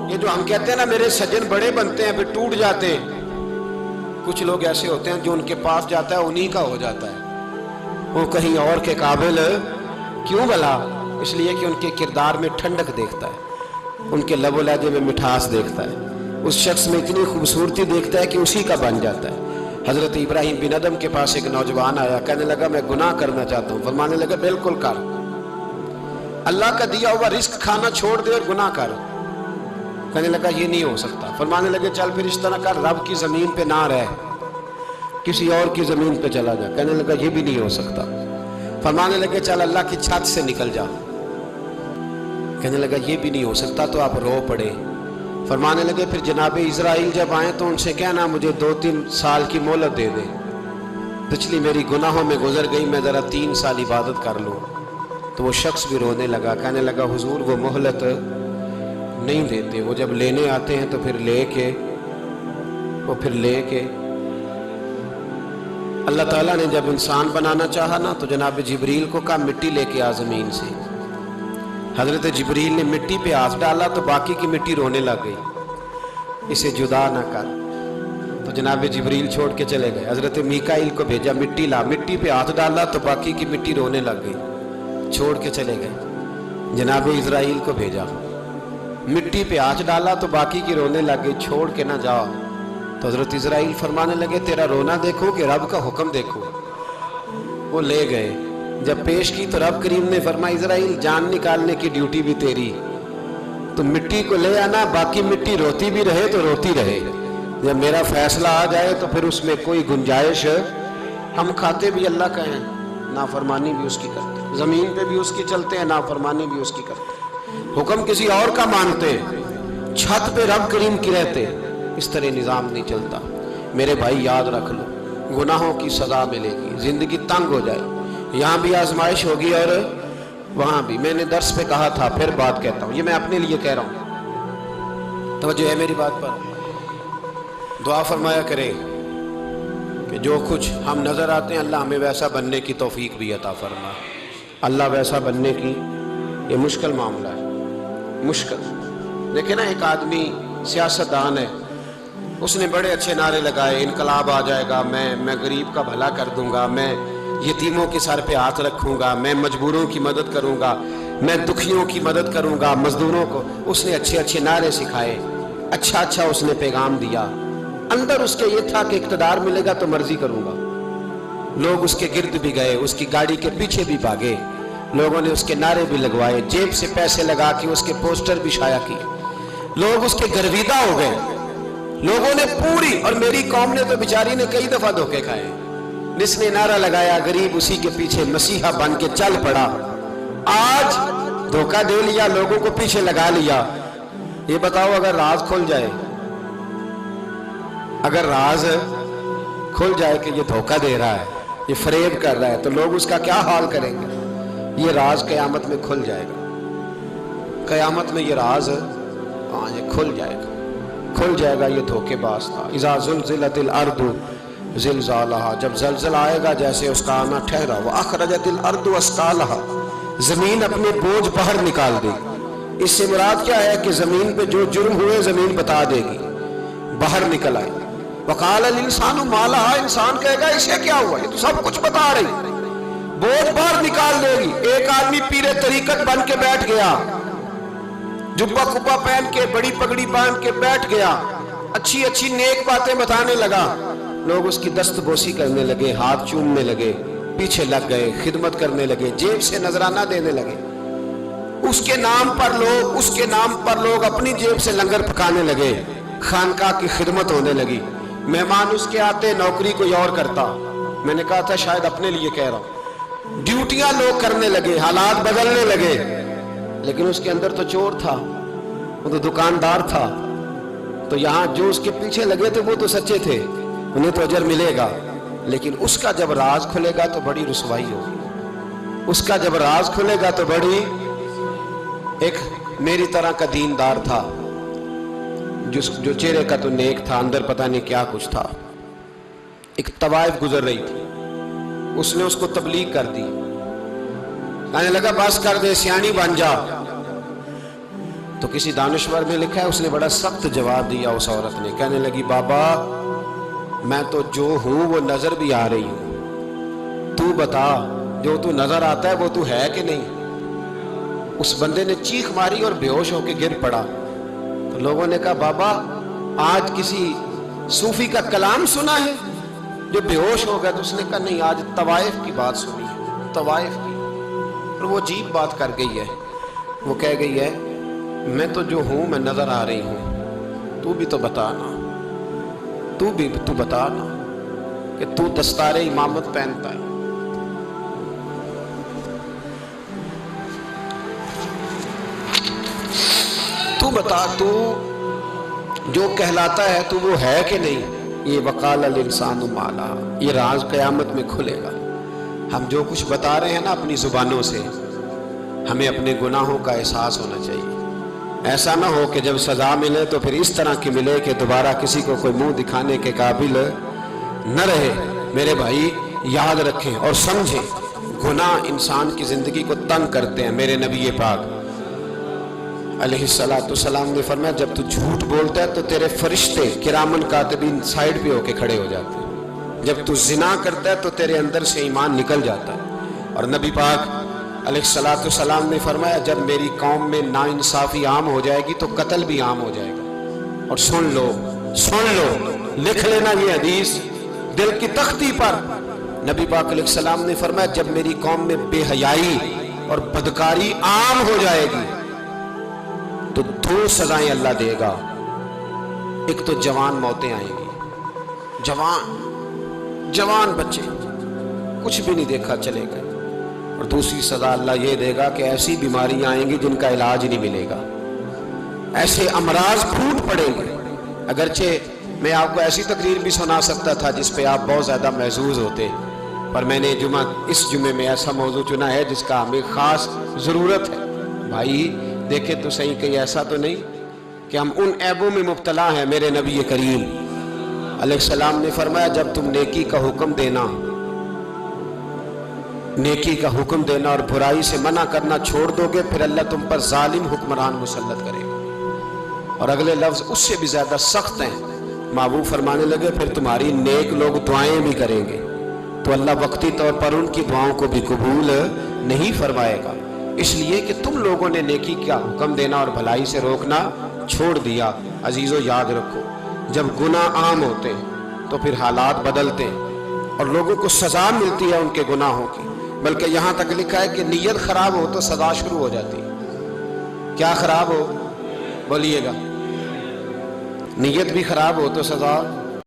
یہ جو ہم کہتے ہیں نا میرے سجن بڑے بنتے ہیں پھر ٹوٹ جاتے ہیں، کچھ لوگ ایسے ہوتے ہیں جو ان کے پاس جاتا ہے انہی کا ہو جاتا ہے، وہ کہیں اور کے قابل کیوں بھلا؟ اس لیے کہ ان کے کردار میں ٹھنڈک دیکھتا ہے، ان کے لب و لہجے میں مٹھاس دیکھتا ہے، اس شخص میں اتنی خوبصورتی دیکھتا ہے کہ اسی کا بن جاتا ہے۔ حضرت ابراہیم بن ادم کے پاس ایک نوجوان آیا، کہنے لگا میں گناہ کرنا چاہتا ہوں، فرمانے لگا بالکل کر، اللہ کا دیا ہوا رزق کھانا چھوڑ دے اور گناہ کر۔ کہنے لگا یہ نہیں ہو سکتا، فرمانے لگے چل پھر اس طرح کر، رب کی زمین پہ نہ رہ، کسی اور کی زمین پہ چلا جا۔ کہنے لگا یہ بھی نہیں ہو سکتا، فرمانے لگے چل اللہ کی چھت سے نکل جا۔ کہنے لگا یہ بھی نہیں ہو سکتا، تو آپ رو پڑے۔ فرمانے لگے پھر جناب اسرائیل جب آئیں تو ان سے کہنا مجھے 2-3 سال کی مہلت دے دیں، پچھلی میری گناہوں میں گزر گئی، میں ذرا 3 سال عبادت کر لوں۔ تو وہ شخص بھی رونے لگا، کہنے لگا حضور وہ مہلت نہیں دیتے، وہ جب لینے آتے ہیں تو پھر لے کے اللہ تعالیٰ نے جب انسان بنانا چاہا نا تو جناب جبریل کو کہا مٹی لے کے آ زمین سے۔ حضرت جبریل نے مٹی پہ ہاتھ ڈالا تو باقی کی مٹی رونے لگ گئی، اسے جدا نہ کر۔ تو جناب جبریل چھوڑ کے چلے گئے، حضرت میکائیل کو بھیجا مٹی لا، مٹی پہ ہاتھ ڈالا تو باقی کی مٹی رونے لگ گئی، چھوڑ کے چلے گئے۔ جناب اسرائیل کو بھیجا، مٹی پہ ہاتھ ڈالا تو باقی کی رونے لگ گئی، چھوڑ کے نہ جاؤ۔ تو حضرت اسرائیل فرمانے لگے تیرا رونا دیکھو کہ رب کا حکم دیکھو۔ وہ لے گئے، جب پیش کی تو رب کریم نے فرمایا اسرائیل جان نکالنے کی ڈیوٹی بھی تیری، تو مٹی کو لے آنا، باقی مٹی روتی بھی رہے تو روتی رہے، جب میرا فیصلہ آ جائے تو پھر اس میں کوئی گنجائش، ہم کھاتے بھی اللہ کا ہیں، نافرمانی بھی اس کی کرتے ہیں، زمین پہ بھی اس کی چلتے ہیں، نافرمانی بھی اس کی کرتے ہیں، حکم کسی اور کا مانتے ہیں، چھت پہ رب کریم کی رہتے ہیں۔ اس طرح نظام نہیں چلتا۔ میرے بھائی یاد رکھ لو، گناہوں کی سزا ملے گی، زندگی تنگ ہو جائے، یہاں بھی آزمائش ہوگی اور وہاں بھی۔ میں نے درس پہ کہا تھا، پھر بات کہتا ہوں، یہ میں اپنے لیے کہہ رہا ہوں، توجہ ہے میری بات پر۔ دعا فرمایا کرے کہ جو کچھ ہم نظر آتے ہیں اللہ ہمیں ویسا بننے کی توفیق بھی عطا فرما۔ اللہ ویسا بننے کی یہ مشکل معاملہ ہے، مشکل۔ دیکھیں نا ایک آدمی سیاستدان ہے، اس نے بڑے اچھے نعرے لگائے، انقلاب آ جائے گا، میں غریب کا بھلا کر دوں گا، میں یتیموں کے سر پہ ہاتھ رکھوں گا، میں مجبوروں کی مدد کروں گا، میں دکھیوں کی مدد کروں گا، مزدوروں کو۔ اس نے اچھے اچھے نعرے سکھائے، اچھا اس نے پیغام دیا، اندر اس کے یہ تھا کہ اقتدار ملے گا تو مرضی کروں گا۔ لوگ اس کے گرد بھی گئے، اس کی گاڑی کے پیچھے بھی بھاگے، لوگوں نے اس کے نعرے بھی لگوائے، جیب سے پیسے لگا کے اس کے پوسٹر بھی شائع کیے، لوگ اس کے گرویدہ ہو گئے، لوگوں نے پوری، اور میری قوم نے تو بیچاری نے کئی دفعہ دھوکے کھائے۔ جس نے نعرہ لگایا غریب اسی کے پیچھے مسیحا بن کے چل پڑا، آج دھوکہ دے لیا، لوگوں کو پیچھے لگا لیا۔ یہ بتاؤ اگر راز کھل جائے، اگر راز کھل جائے کہ یہ دھوکہ دے رہا ہے، یہ فریب کر رہا ہے، تو لوگ اس کا کیا حال کریں گے؟ یہ راز قیامت میں کھل جائے گا، قیامت میں یہ راز یہ کھل جائے گا، کھل جائے گا، یہ دھوکے باز تھا۔ اذا زلزلت الارض زلزالہا، جب زلزلہ آئے گا جیسے اس کا آنا ٹھہرا، واخرجت الارض اثقالہا، زمین اپنے بوجھ باہر نکال دے گی۔ اس سے مراد کیا ہے کہ زمین پہ جو جرم ہوئے زمین بتا دے گی، باہر نکل آئے۔ وقال الانسان ما لہا، انسان کہے گا اسے کیا ہوا، یہ تو سب کچھ بتا رہی، بوجھ باہر نکال دے گی۔ ایک آدمی پیر طریقت بن کے بیٹھ گیا، جبہ کپا پہن کے، بڑی پگڑی باندھ کے بیٹھ گیا، اچھی اچھی نیک باتیں بتانے لگا، لوگ اس کی دست بوسی کرنے لگے، ہاتھ چومنے لگے، پیچھے لگ گئے، خدمت کرنے لگے، جیب سے نذرانہ دینے لگے۔ اس کے نام پر لوگ اپنی جیب سے لنگر پکانے لگے، خانقاہ کی خدمت ہونے لگی، مہمان اس کے آتے، نوکری کوئی اور کرتا۔ میں نے کہا تھا شاید اپنے لیے کہہ رہا ہوں، ڈیوٹیاں لوگ کرنے لگے، حالات بدلنے لگے، لیکن اس کے اندر تو چور تھا، وہ تو دکاندار تھا، تو یہاں جو اس کے پیچھے لگے تھے وہ تو سچے تھے، انہیں تو اجر ملے گا، لیکن اس کا جب راز کھلے گا تو بڑی رسوائی ہوگی، اس کا جب راز کھلے گا تو بڑی۔ ایک میری طرح کا دیندار تھا، جو چہرے کا تو نیک تھا، اندر پتہ نہیں کیا کچھ تھا۔ ایک طوائف گزر رہی تھی، اس نے اس کو تبلیغ کر دی، کہنے لگا بس کر دے، سیانی بن جا، تو کسی دانشور میں لکھا ہے اس نے بڑا سخت جواب دیا اس عورت نے، کہنے لگی بابا میں تو جو ہوں وہ نظر بھی آ رہی ہوں، تو بتا جو تو نظر آتا ہے وہ تو ہے کہ نہیں؟ اس بندے نے چیخ ماری اور بے ہوش ہو کے گر پڑا۔ تو لوگوں نے کہا بابا آج کسی صوفی کا کلام سنا ہے جو بے ہوش ہو گیا؟ تو اس نے کہا نہیں، آج طوائف کی بات سنی ہے، طوائف کی۔ اور وہ عجیب بات کر گئی ہے، وہ کہہ گئی ہے میں تو جو ہوں میں نظر آ رہی ہوں، تو بھی تو بتانا، تو بتانا کہ تو دستار امامت پہنتا ہے۔ تو بتا تو جو کہلاتا ہے تو وہ ہے کہ نہیں؟ یہ وقال الانسان ما لہا، یہ راز قیامت میں کھلے گا۔ ہم جو کچھ بتا رہے ہیں نا اپنی زبانوں سے، ہمیں اپنے گناہوں کا احساس ہونا چاہیے۔ ایسا نہ ہو کہ جب سزا ملے تو پھر اس طرح کی ملے کہ دوبارہ کسی کو کوئی منہ دکھانے کے قابل نہ رہے۔ میرے بھائی یاد رکھیں اور سمجھیں، گناہ انسان کی زندگی کو تنگ کرتے ہیں۔ میرے نبی پاک علیہ السلام نے فرمایا جب تو جھوٹ بولتا ہے تو تیرے فرشتے کرامن کاتبین سائیڈ پہ ہو کے کھڑے ہو جاتے ہیں، جب تو زنا کرتا ہے تو تیرے اندر سے ایمان نکل جاتا ہے۔ اور نبی پاک علیہ السلام نے فرمایا جب میری قوم میں ناانصافی عام ہو جائے گی تو قتل بھی عام ہو جائے گا۔ اور سن لو لکھ لینا یہ حدیث دل کی تختی پر، نبی پاک علیہ السلام نے فرمایا جب میری قوم میں بے حیائی اور بدکاری عام ہو جائے گی تو دو سزائیں اللہ دے گا۔ ایک تو جوان موتیں آئیں گی، جوان بچے کچھ بھی نہیں دیکھا چلے گئے، اور دوسری سزا اللہ یہ دے گا کہ ایسی بیماریاں آئیں گی جن کا علاج نہیں ملے گا، ایسے امراض پھوٹ پڑیں گے۔ اگرچہ میں آپ کو ایسی تقریر بھی سنا سکتا تھا جس پہ آپ بہت زیادہ محظوظ ہوتے، پر میں نے اس جمعے میں ایسا موضوع چنا ہے جس کا ہمیں خاص ضرورت ہے۔ بھائی دیکھیں تو صحیح کہیں ایسا تو نہیں کہ ہم ان عیبوں میں مبتلا ہیں۔ میرے نبی کریم علیہ السلام نے فرمایا جب تم نیکی کا حکم دینا اور برائی سے منع کرنا چھوڑ دو گے پھر اللہ تم پر ظالم حکمران مسلط کرے گا۔ اور اگلے لفظ اس سے بھی زیادہ سخت ہیں، محبوب فرمانے لگے پھر تمہاری نیک لوگ دعائیں بھی کریں گے تو اللہ وقتی طور پر ان کی دعاؤں کو بھی قبول نہیں فرمائے گا، اس لیے کہ تم لوگوں نے نیکی کا حکم دینا اور بھلائی سے روکنا چھوڑ دیا۔ عزیزو یاد رکھو جب گناہ عام ہوتے تو پھر حالات بدلتے اور لوگوں کو سزا ملتی ہے ان کے گناہوں کی، بلکہ یہاں تک لکھا ہے کہ نیت خراب ہو تو سزا شروع ہو جاتی ہے۔ کیا خراب ہو؟ بولیے گا۔ نیت بھی خراب ہو تو سزا